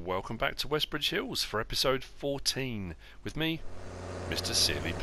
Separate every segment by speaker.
Speaker 1: Welcome back to Westbridge Hills for episode 14 with me, MrSealyp.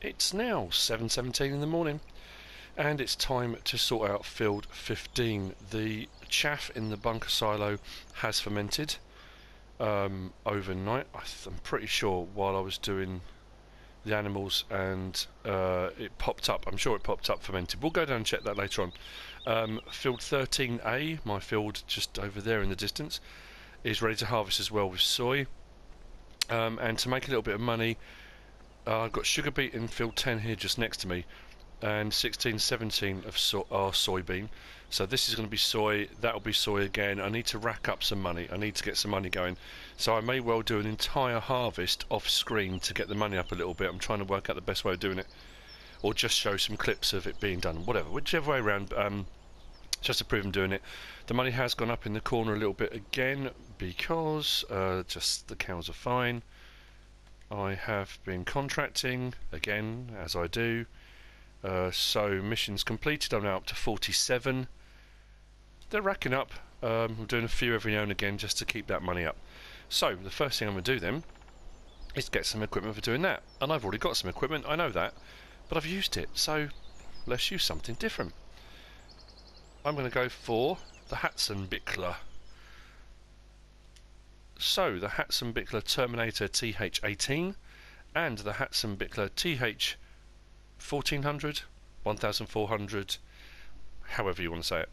Speaker 1: It's now 7:17 in the morning and it's time to sort out field 15. The chaff in the bunker silo has fermented overnight. I'm pretty sure while I was doing the animals, and it popped up. I'm sure it popped up fermented. We'll go down and check that later on. Field 13A, my field just over there in the distance, is ready to harvest as well with soy. And to make a little bit of money, I've got sugar beet in field 10 here just next to me, and 16, 17 of are soybean. So this is going to be soy, that'll be soy again. I need to rack up some money. I need to get some money going. So I may well do an entire harvest off screen to get the money up a little bit. I'm trying to work out the best way of doing it, or just show some clips of it being done, whatever, whichever way around, just to prove I'm doing it. The money has gone up in the corner a little bit again because just the cows are fine. I have been contracting again, as I do. So missions completed. I'm now up to 47. They're racking up. I'm doing a few every now and again just to keep that money up. So the first thing I'm going to do then is get some equipment for doing that. And I've already got some equipment, I know that, but I've used it, so let's use something different. I'm going to go for the Hatzenbichler. So the Hatzenbichler Terminator TH18 and the Hatzenbichler TH1400, 1400, however you want to say it.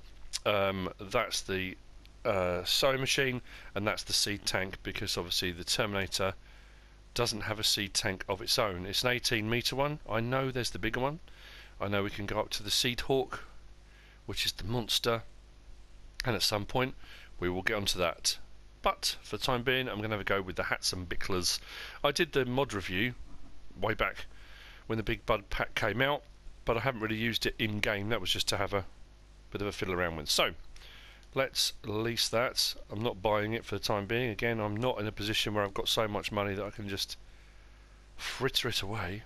Speaker 1: That's the sowing machine, and that's the seed tank, because obviously the Terminator doesn't have a seed tank of its own. It's an 18-metre one. I know there's the bigger one. I know we can go up to the Seed Hawk, which is the monster. and at some point we will get onto that. But for the time being, I'm going to have a go with the Hatzenbichlers. I did the mod review way back when the Big Bud pack came out, but I haven't really used it in game. That was just to have a bit of a fiddle around with. So let's lease that. I'm not buying it for the time being. Again, I'm not in a position where I've got so much money that I can just fritter it away.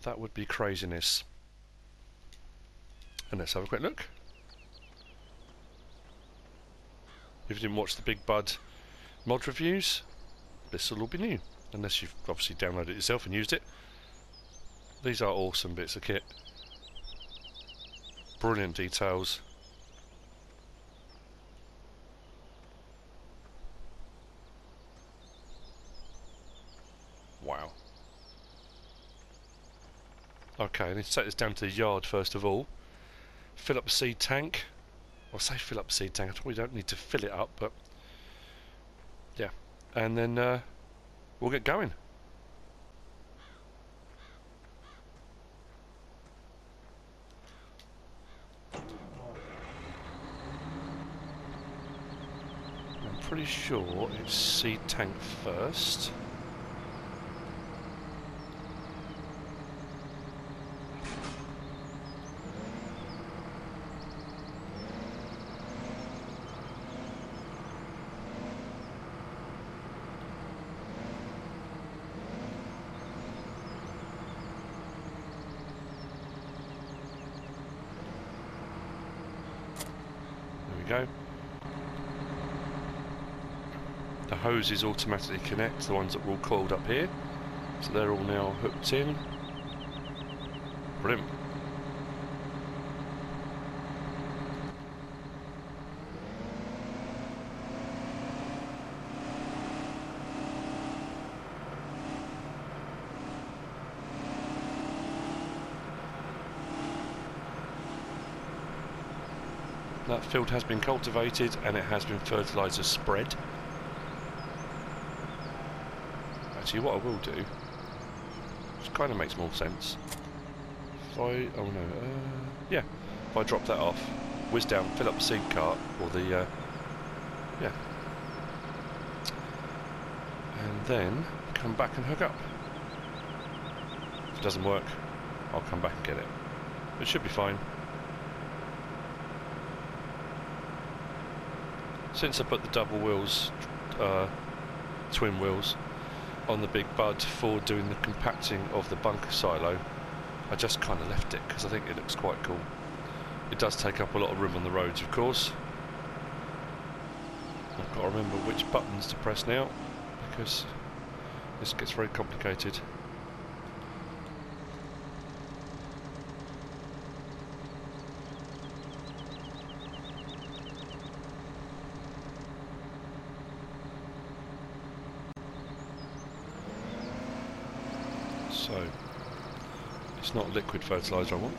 Speaker 1: That would be craziness. And let's have a quick look. If you didn't watch the Big Bud mod reviews, this will all be new, unless you've obviously downloaded it yourself and used it. These are awesome bits of kit. Brilliant details. Wow. Okay, I need to take this down to the yard first of all. Fill up the seed tank. I'll say fill up the seed tank. I probably don't need to fill it up, but yeah. And then we'll get going. I'm pretty sure it's seed tank first. Go. The hoses automatically connect, the ones that were all coiled up here, so they're all now hooked in. Brilliant. That field has been cultivated and it has been fertiliser spread. Actually, what I will do, which kind of makes more sense, if I, oh no, yeah, if I drop that off, whiz down, fill up the seed cart, or the, yeah, and then come back and hook up. If it doesn't work, I'll come back and get it. It should be fine. Since I put the double wheels, twin wheels, on the Big Bud for doing the compacting of the bunker silo, I just kind of left it because I think it looks quite cool. It does take up a lot of room on the roads, of course. I've got to remember which buttons to press now because this gets very complicated. So, it's not liquid fertiliser I want.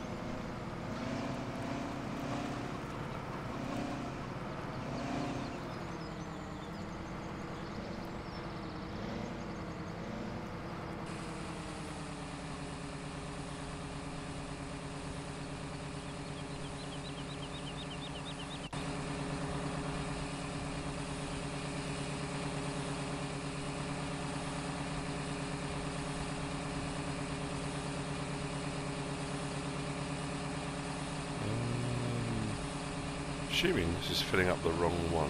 Speaker 1: Assuming this is filling up the wrong one.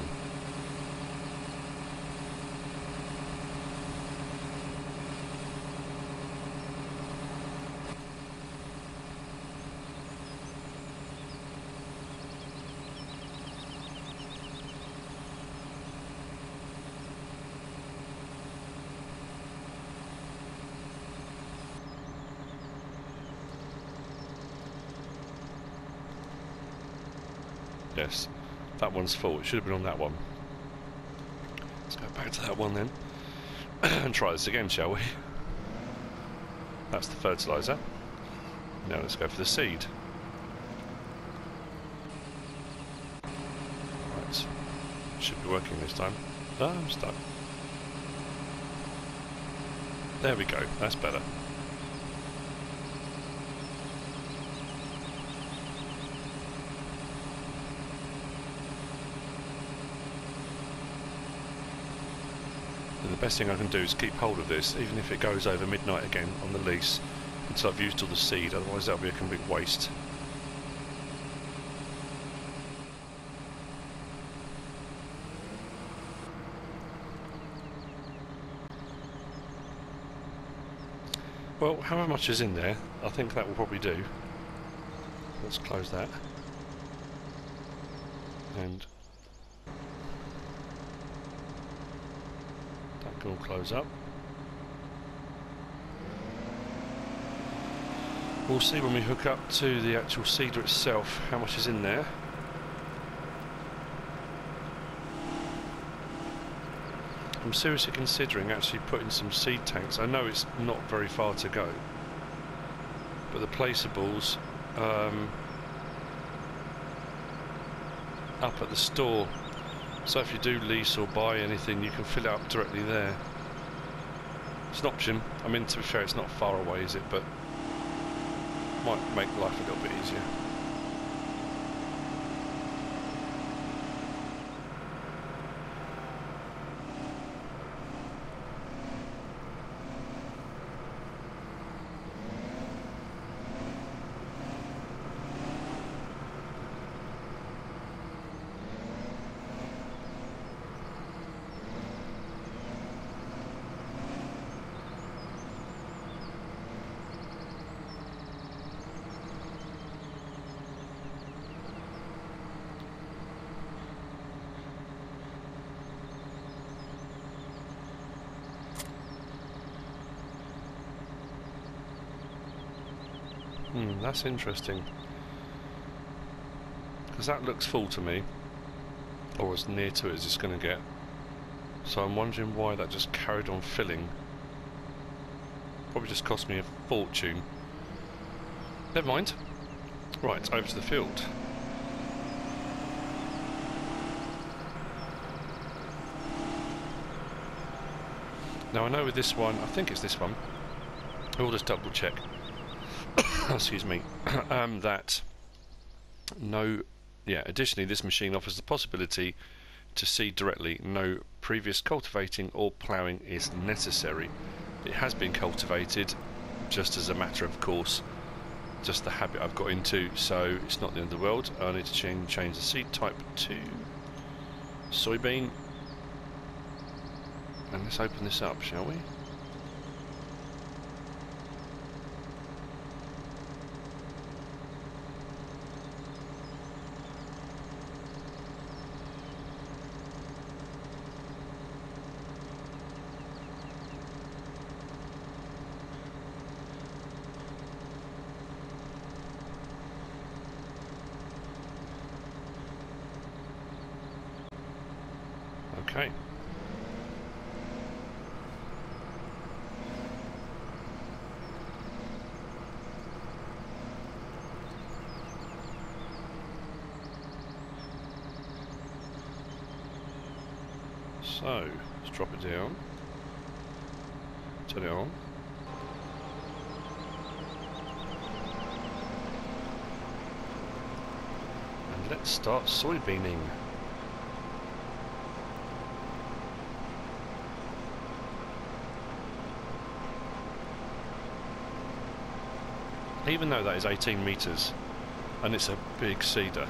Speaker 1: Yes, that one's full. It should have been on that one. Let's go back to that one then and try this again, shall we? That's the fertiliser. Now let's go for the seed. Right, should be working this time. Ah, I'm stuck. There we go, that's better. Best thing I can do is keep hold of this, even if it goes over midnight again on the lease, until I've used all the seed, otherwise that'll be a complete waste. Well, however much is in there, I think that will probably do. Let's close that. And that can all close up. We'll see when we hook up to the actual seeder itself how much is in there. I'm seriously considering actually putting some seed tanks. I know it's not very far to go, but the placeables up at the store, so if you do lease or buy anything you can fill it up directly there. It's an option. I mean, to be fair, it's not far away, is it? But might make life a little bit easier. That's interesting, because that looks full to me, or as near to it as it's going to get, so I'm wondering why that just carried on filling. Probably just cost me a fortune. Never mind. Right, over to the field. Now I know with this one, I think it's this one, we'll just double check. Excuse me. That additionally this machine offers the possibility to seed directly. No previous cultivating or ploughing is necessary. It has been cultivated just as a matter of course, just the habit I've got into, so it's not the end of the world. I need to change the seed type to soybean, and let's open this up, shall we? Okay. So, let's drop it down, turn it on. And let's start soybeaning. Even though that is 18 metres and it's a big seeder,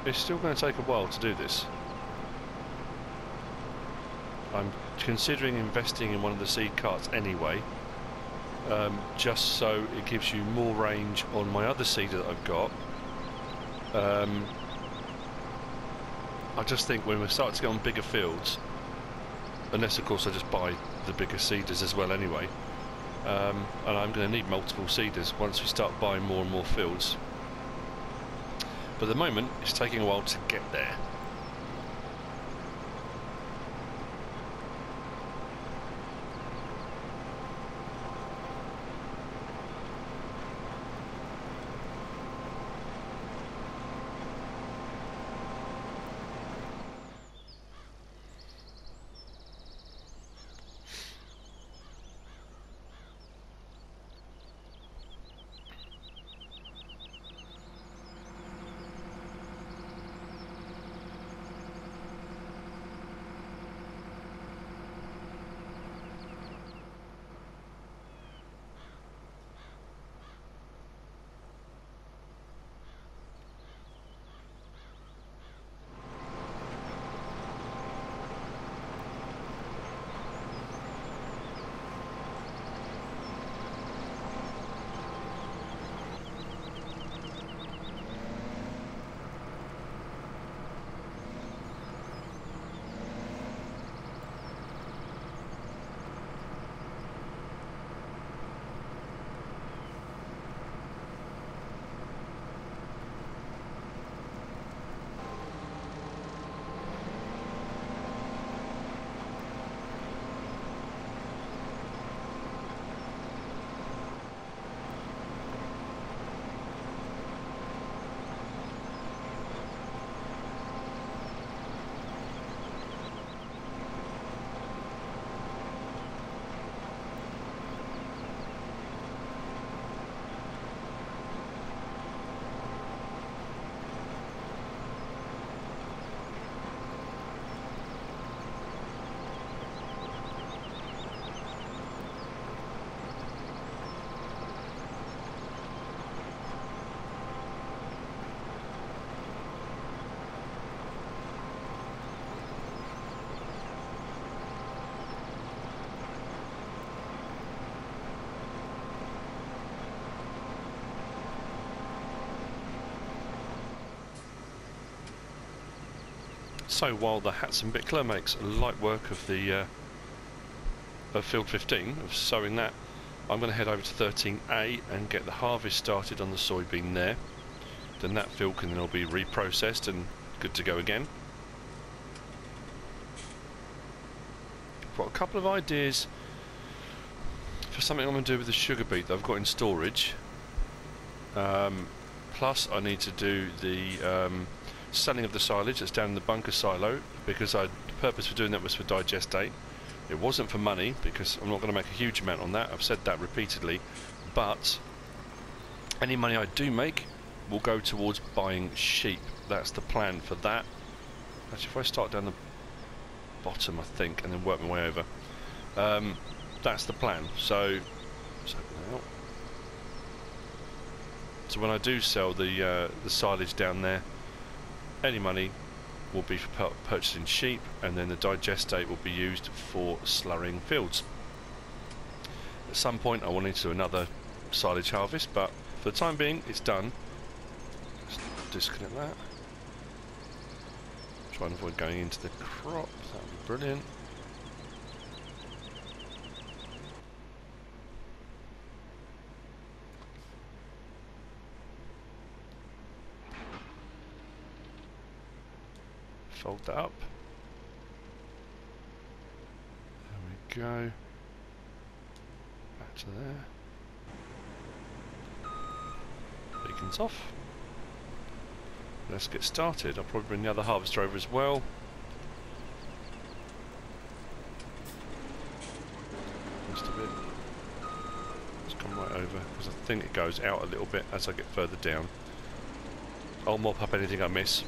Speaker 1: it's still going to take a while to do this. I'm considering investing in one of the seed carts anyway, just so it gives you more range on my other seeder that I've got. I just think when we start to get on bigger fields, unless of course I just buy the bigger seeders as well anyway, and I'm going to need multiple seeders once we start buying more and more fields. But at the moment it's taking a while to get there. So while the Hatzenbichler makes light work of the of field 15, of sowing that, I'm going to head over to 13A and get the harvest started on the soybean there. Then that field can then all be reprocessed and good to go again. I've got a couple of ideas for something I'm going to do with the sugar beet that I've got in storage. Plus I need to do the selling of the silage that's down in the bunker silo, because the purpose for doing that was for digestate. It wasn't for money, because I'm not going to make a huge amount on that. I've said that repeatedly, but any money I do make will go towards buying sheep. That's the plan for that. Actually, if I start down the bottom, I think, and then work my way over, that's the plan. So let's open that out. So when I do sell the silage down there, any money will be for purchasing sheep, and then the digestate will be used for slurrying fields. At some point I will need to do another silage harvest, but for the time being it's done. Let's disconnect that. Try and avoid going into the crop, that would be brilliant. Fold that up. There we go. Back to there. Beacons off. Let's get started. I'll probably bring the other harvester over as well. Just a bit. Let's come right over, because I think it goes out a little bit as I get further down. I'll mop up anything I miss.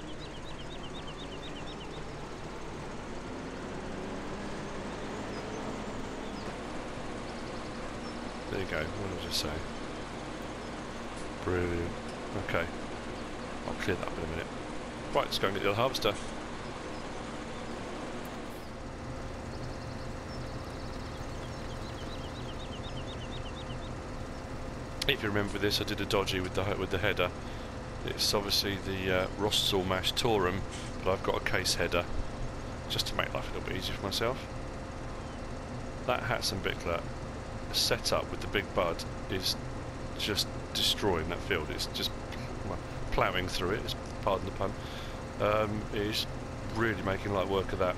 Speaker 1: There you go, what did I just say? Brilliant. Okay. I'll clear that up in a minute. Right, let's go and get the other harvester. If you remember this, I did a dodgy with the header. It's obviously the Rostsalmash Torum, but I've got a case header, just to make life a little bit easier for myself. That Hatzenbichler set up with the big bud is just destroying that field. It's just ploughing through it, pardon the pun. It's really making light work of that.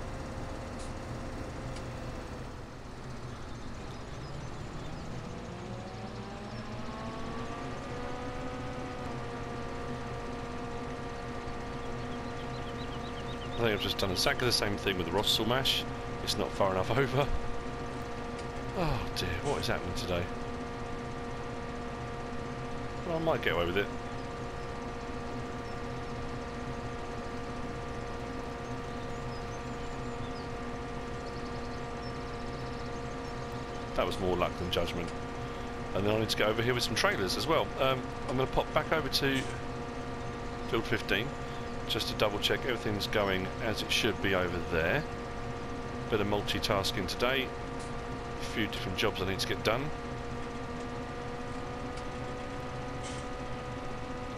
Speaker 1: I think I've just done exactly the same thing with the Rostsalmash. It's not far enough over. Oh dear, what is happening today? Well, I might get away with it. That was more luck than judgment. And then I need to get over here with some trailers as well. I'm going to pop back over to field 15 just to double check everything's going as it should be over there. Bit of multitasking today. A few different jobs I need to get done.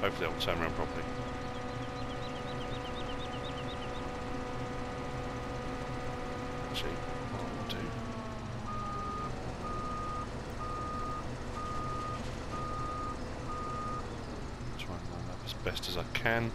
Speaker 1: Hopefully I'll turn around properly. Actually, what I'll do. Try and line up as best as I can.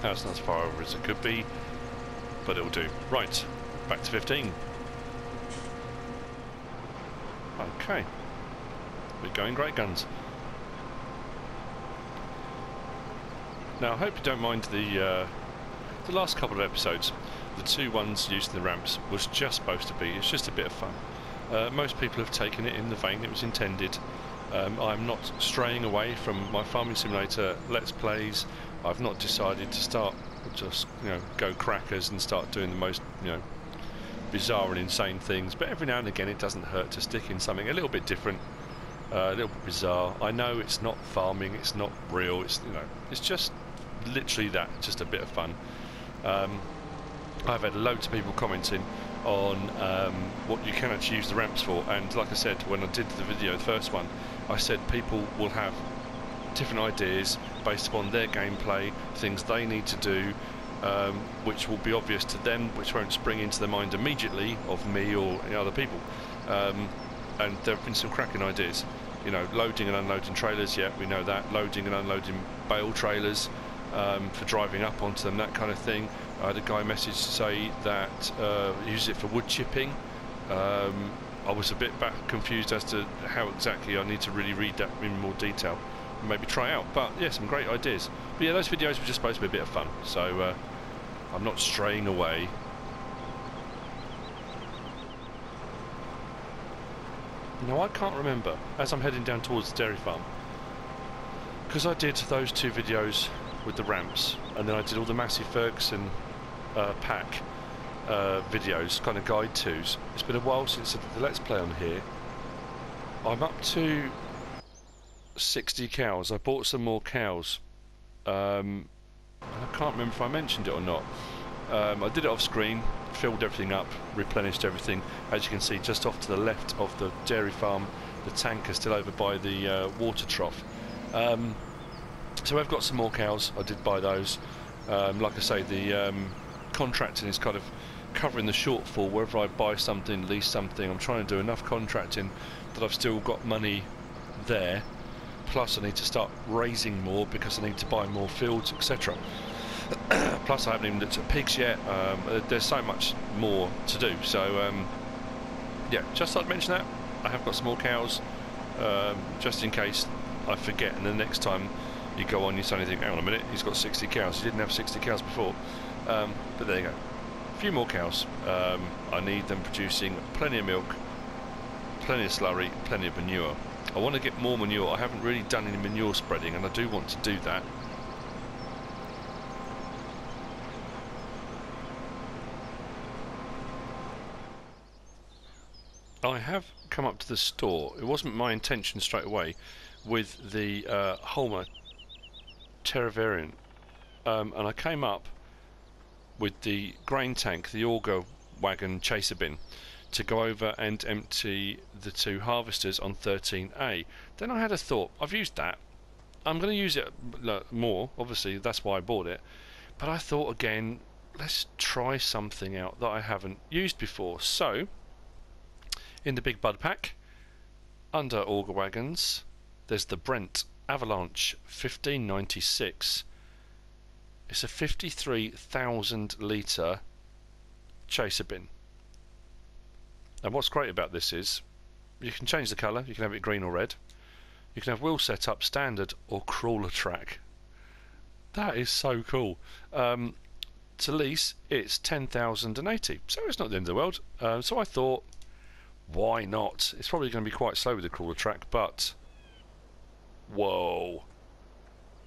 Speaker 1: That's not as far over as it could be, but it'll do. Right, back to 15. Okay, we're going great guns. Now I hope you don't mind the last couple of episodes. The two ones using the ramps was just supposed to be, it's just a bit of fun. Most people have taken it in the vein it was intended. I'm not straying away from my farming simulator let's plays. I've not decided to start just, go crackers and start doing the most, bizarre and insane things. But every now and again, it doesn't hurt to stick in something a little bit different, a little bit bizarre. I know it's not farming, it's not real. It's it's just literally that, just a bit of fun. I've had loads of people commenting on what you can actually use the ramps for, and like I said when I did the video, the first one, I said people will have different ideas based upon their gameplay, things they need to do, which will be obvious to them, which won't spring into their mind immediately of me or any other people. And there have been some cracking ideas. You know, loading and unloading trailers, yeah, we know that. Loading and unloading bale trailers for driving up onto them, that kind of thing. I had a guy message to say that use it for wood chipping. I was a bit confused as to how exactly. I need to really read that in more detail and maybe try out. But yeah, some great ideas. But yeah, those videos were just supposed to be a bit of fun, so I'm not straying away. Now I can't remember, as I'm heading down towards the dairy farm, because I did those 2 videos with the ramps, and then I did all the Massey Ferguson pack videos, kind of guide twos. It's been a while since I did the Let's Play on here. I'm up to 60 cows. I bought some more cows. I can't remember if I mentioned it or not. I did it off screen, filled everything up, replenished everything. As you can see, just off to the left of the dairy farm, the tank is still over by the water trough. So I've got some more cows. I did buy those. Like I say, the contracting is kind of covering the shortfall. Wherever I buy something, lease something, I'm trying to do enough contracting that I've still got money there. Plus I need to start raising more because I need to buy more fields, etc. Plus I haven't even looked at pigs yet. There's so much more to do, so yeah, just thought I'd mention that. I have got some more cows, just in case I forget, and the next time you go on you suddenly think, hang on a minute, he's got 60 cows, he didn't have 60 cows before. But there you go, a few more cows. I need them producing plenty of milk, plenty of slurry, plenty of manure. I want to get more manure. I haven't really done any manure spreading, and I do want to do that. I have come up to the store. It wasn't my intention straight away with the Holmer Terra variant, and I came up with the grain tank, the auger wagon chaser bin, to go over and empty the 2 harvesters on 13A. Then I had a thought, I've used that, I'm going to use it more, obviously that's why I bought it, but I thought again, let's try something out that I haven't used before. So in the big bud pack, under auger wagons, there's the Brent Avalanche 1596. It's a 53,000 litre chaser bin. And what's great about this is you can change the colour, you can have it green or red, you can have wheel setup standard or crawler track. That is so cool. To lease it's 10,080, so it's not the end of the world. So I thought, why not? It's probably going to be quite slow with the crawler track, but whoa,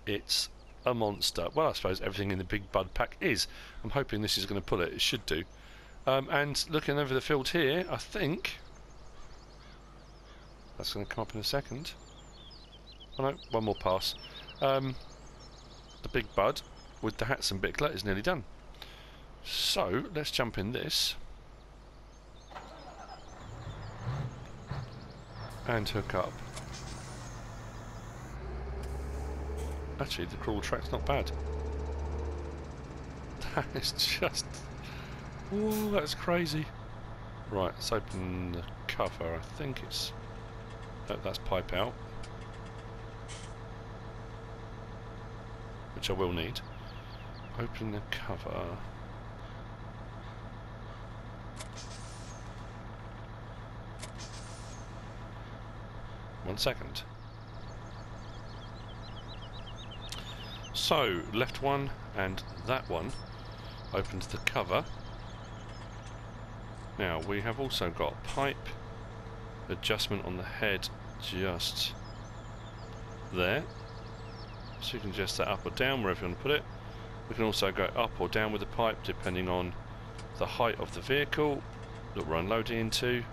Speaker 1: it's a monster. Well, I suppose everything in the big bud pack is. I'm hoping this is going to pull it. It should do. And looking over the field here, I think that's going to come up in a second. Oh no, one more pass. The big bud with the Hatzenbichler is nearly done. So let's jump in this and hook up. Actually, the crawl track's not bad. That is just... oh, that's crazy. Right, let's open the cover. I think it's... oh, that's pipe out, which I will need. Open the cover. One second. So, left one and that one opened the cover. Now, we have also got pipe adjustment on the head just there. So you can adjust that up or down wherever you want to put it. We can also go up or down with the pipe depending on the height of the vehicle that we're unloading into,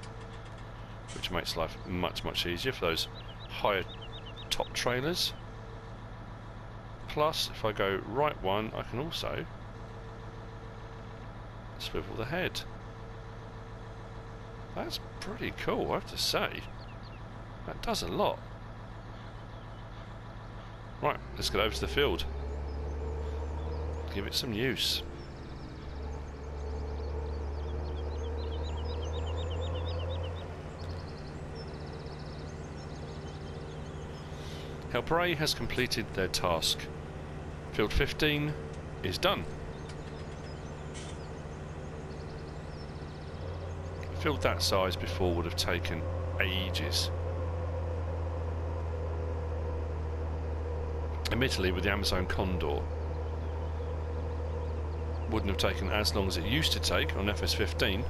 Speaker 1: which makes life much easier for those higher top trailers. Plus, if I go right one, I can also Swivel the head. That's pretty cool, I have to say. That does a lot. Right, let's get over to the field. Give it some use. Helper A has completed their task. Field 15 is done. A field that size before would have taken ages. Admittedly, with the Amazon Condor, wouldn't have taken as long as it used to take on FS15.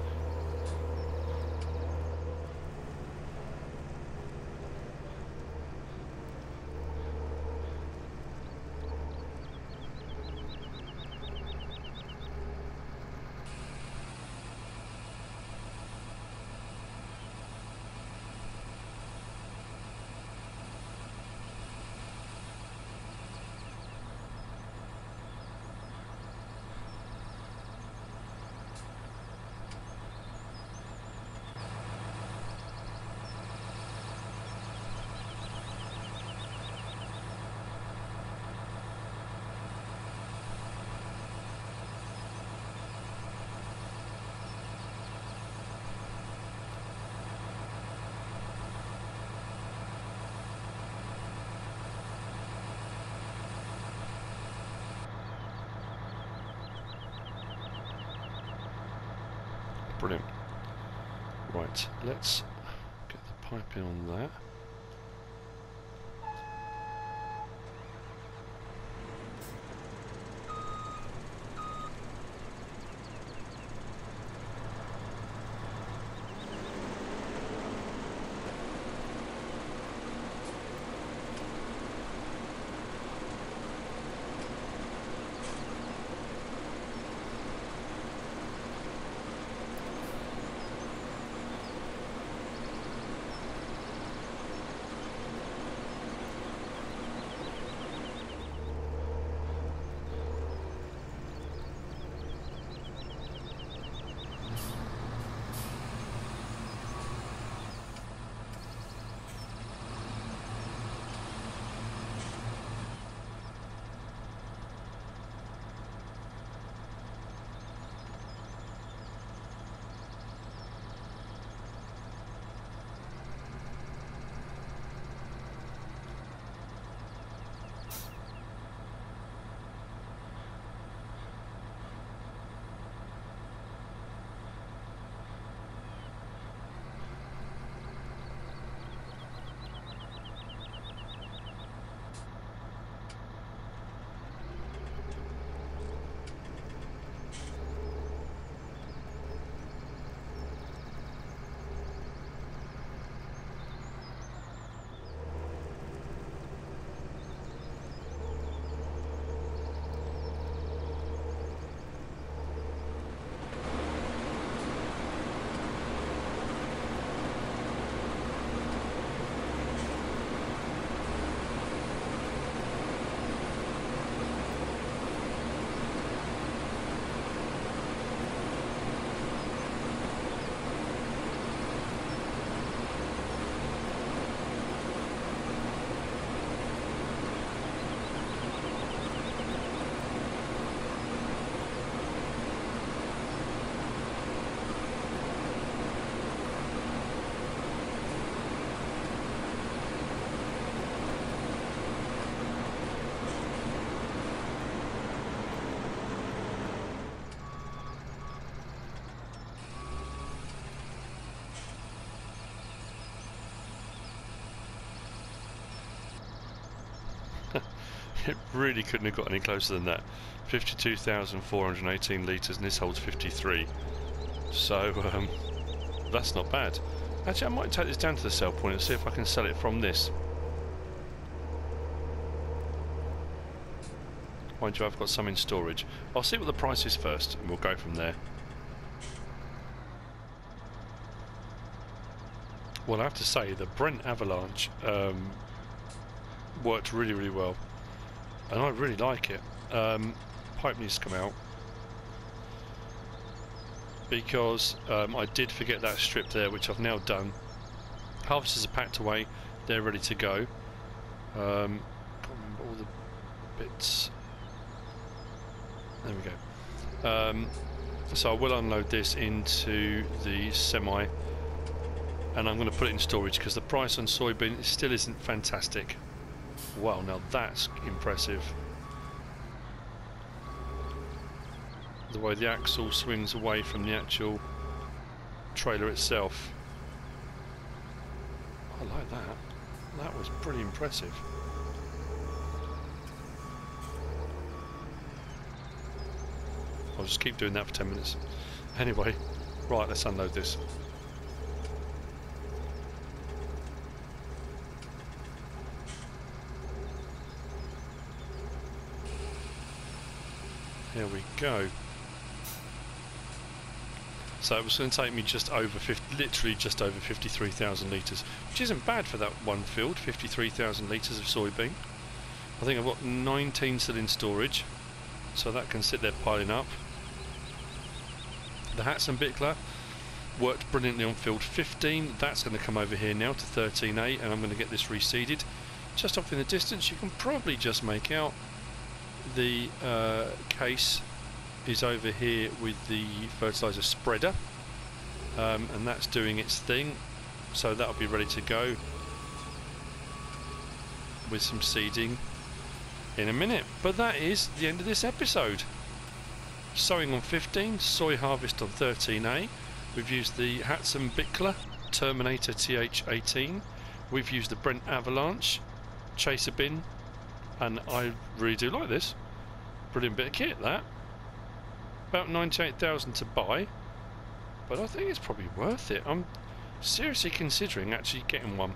Speaker 1: Brilliant. Right, let's get the piping on that. It really couldn't have got any closer than that. 52,418 litres, and this holds 53. So that's not bad. Actually, I might take this down to the sell point and see if I can sell it from this. Mind you, I've got some in storage. I'll see what the price is first, and we'll go from there. Well, I have to say, the Brent Avalanche worked really, really well. And I really like it. Pipe needs to come out. because I did forget that strip there, which I've now done. Harvesters are packed away, they're ready to go. Can't remember all the bits. There we go. So I will unload this into the semi, and I'm going to put it in storage because the price on soybean still isn't fantastic. Wow, now that's impressive. The way the axle swings away from the actual trailer itself. I like that. That was pretty impressive. I'll just keep doing that for 10 minutes. Anyway, right, let's unload this. Here we go. So it was going to take me just over 50, literally just over 53,000 litres, which isn't bad for that one field. 53,000 litres of soybean. I think I've got 19 still in storage, so that can sit there piling up. The Hatzenbichler worked brilliantly on field 15. That's going to come over here now to 13A, and I'm going to get this reseeded. Just off in the distance, you can probably just make out the case is over here with the fertiliser spreader, and that's doing its thing, so that'll be ready to go with some seeding in a minute. But that is the end of this episode. Sowing on 15, soy harvest on 13A. We've used the Hatzenbichler Terminator TH18. We've used the Brent Avalanche chaser bin, and I really do like this. Brilliant bit of kit, that. About 98,000 to buy, but I think it's probably worth it. I'm seriously considering actually getting one.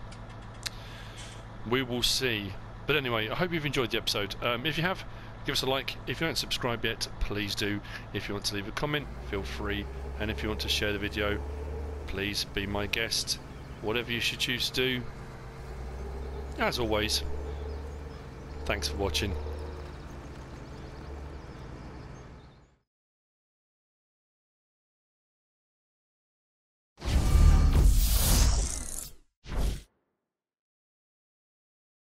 Speaker 1: We will see. But anyway, I hope you've enjoyed the episode. If you have, give us a like. If you don't subscribe yet, please do. If you want to leave a comment, feel free. And if you want to share the video, please be my guest. Whatever you should choose to do. As always, thanks for watching.